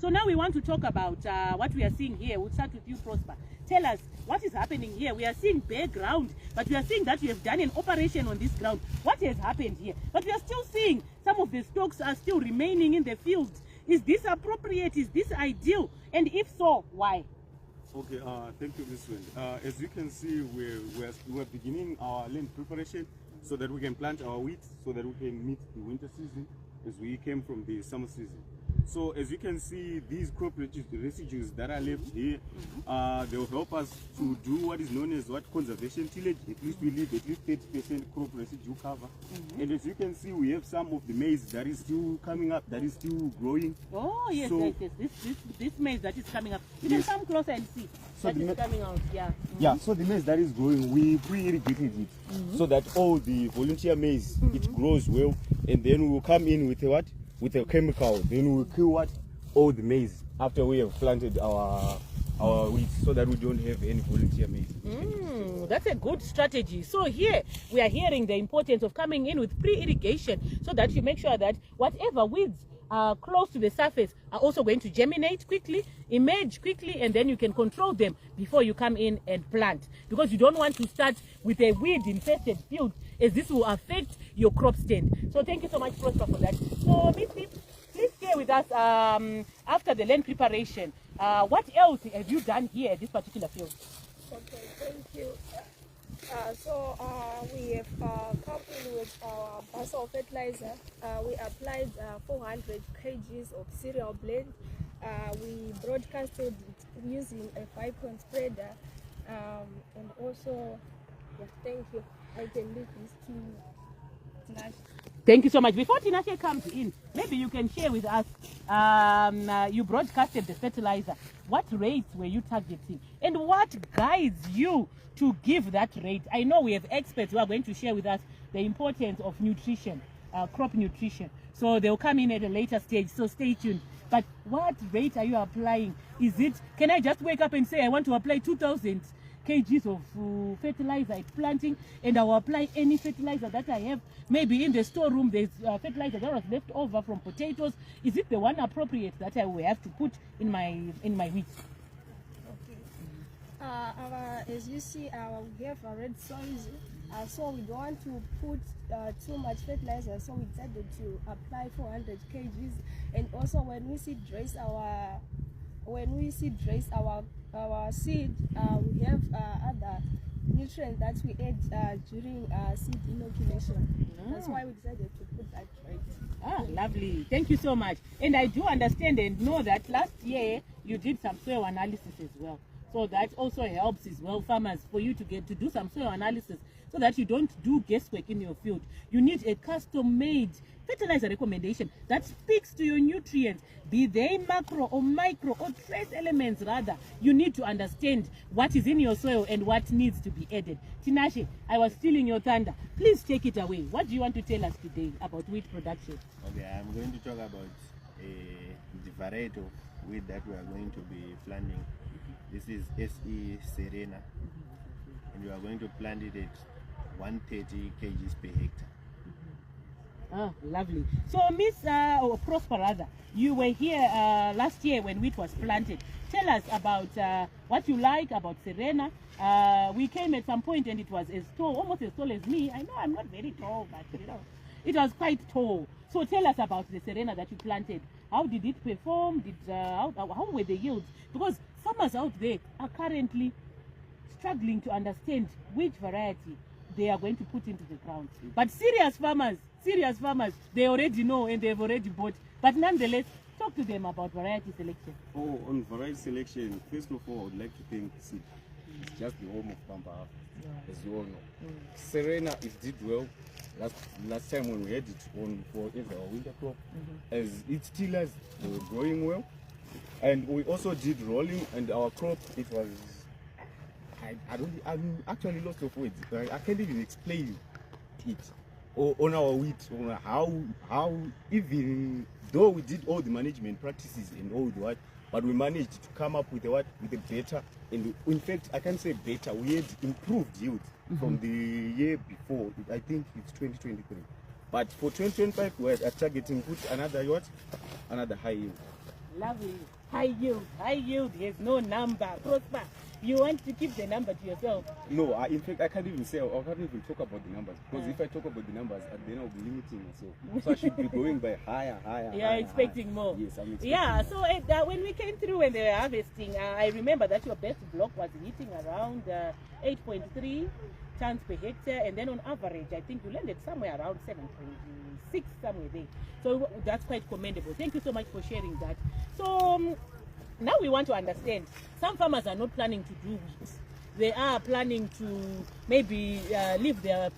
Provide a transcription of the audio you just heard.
So now we want to talk about what we are seeing here. We'll start with you, Prosper. Tell us what is happening here. We are seeing bare ground, but we are seeing that you have done an operation on this ground. What has happened here? But we are still seeing some of the stocks are still remaining in the field. Is this appropriate? Is this ideal? And if so, why? Okay, thank you, Ms. Wendy. As you can see, we're beginning our land preparation so that we can plant our wheat, so that we can meet the winter season as we came from the summer season. So as you can see, these crop residues that are left here, they will help us to do what is known as conservation tillage. At least we leave at least 30% crop residue cover. And as you can see, we have some of the maize that is still coming up, that is still growing. Oh yes, so, yes. This maize that is coming up. You can come closer and see. So that is coming out. Yeah. Yeah. So the maize that is growing, we pre-irrigated it so that all the volunteer maize it grows well, and then we will come in with what? With a chemical, then we will kill what? All the maize after we have planted our wheat, so that we don't have any volunteer maize. That's a good strategy. So here we are hearing the importance of coming in with pre-irrigation, so that you make sure that whatever weeds are close to the surface are also going to germinate quickly, emerge quickly, and then you can control them before you come in and plant, because you don't want to start with a weed infested field, as this will affect your crop stand. So thank you so much, Prosper, for that. So Missy, please share with us after the land preparation, what else have you done here at this particular field? Okay, thank you. We have come in with our basal fertilizer. We applied 400 kgs of cereal blend. We broadcasted it using a 5-cone spreader. And also, yeah, thank you. I can leave this to Tinashe. Thank you so much. Before Tinashe comes in, maybe you can share with us, you broadcasted the fertilizer. What rates were you targeting? And what guides you to give that rate? I know we have experts who are going to share with us the importance of nutrition, crop nutrition. So they'll come in at a later stage, so stay tuned. But what rate are you applying? Is it, can I just wake up and say I want to apply 2,000 kgs of fertilizer at planting, and I will apply any fertilizer that I have? Maybe in the storeroom there's fertilizer that was left over from potatoes. Is it the one appropriate that I will have to put in my wheat? Okay. As you see, we have a red soils, so we don't want to put too much fertilizer, so we decided to apply 400 kgs. And also when we seed dress our seed, we have other nutrients that we add during seed inoculation. That's why we decided to put that right. Lovely. Thank you so much. And I do understand and know that last year you did some soil analysis as well. So that also helps as well, farmers, for you to get to do some soil analysis, so that you don't do guesswork in your field. You need a custom-made fertilizer recommendation that speaks to your nutrients, be they macro or micro or trace elements rather. You need to understand what is in your soil and what needs to be added. Tinashe, I was stealing your thunder. Please take it away. What do you want to tell us today about wheat production? Okay, I'm going to talk about the variety of wheat that we are going to be planting. This is SC SERENA, and we are going to plant it at 130 kgs per hectare. Lovely. So Miss Prosper, rather, you were here last year when wheat was planted. Tell us about what you like about Serena. We came at some point and it was as tall, almost as tall as me. I know I'm not very tall, but you know, it was quite tall. So tell us about the Serena that you planted. How did it perform? How were the yields? Because farmers out there are currently struggling to understand which variety they are going to put into the ground. But serious farmers, they already know and they've already bought. But nonetheless, talk to them about variety selection. Oh, on variety selection, first of all, I would like to thank SEED. It's just the home of Pampa, as you all know. Serena, it did well. Last time when we had it on for our winter crop, as its tillers, they were growing well. And we also did rolling, and our crop, it was, I'm actually lost of words. I can't even explain it. On our wheat, on how even though we did all the management practices and all the what, but we managed to come up with a better, and in fact I can say better, we had improved yield from the year before. I think it's 2023, but for 2025 we are targeting put another high yield. Lovely. High yield has no number. Prosper, you want to keep the number to yourself? No, in fact, I can't even say, I can't even talk about the numbers, because if I talk about the numbers, then I'll be limiting myself. So I should be going by higher. You are expecting more. Yes, I'm expecting Yeah, more. so when we came through when they were harvesting, I remember that your best block was hitting around 8.3 tons per hectare, and then on average, I think you landed somewhere around 7.6, somewhere there. So that's quite commendable. Thank you so much for sharing that. So now we want to understand, some farmers are not planning to do wheat. They are planning to maybe leave their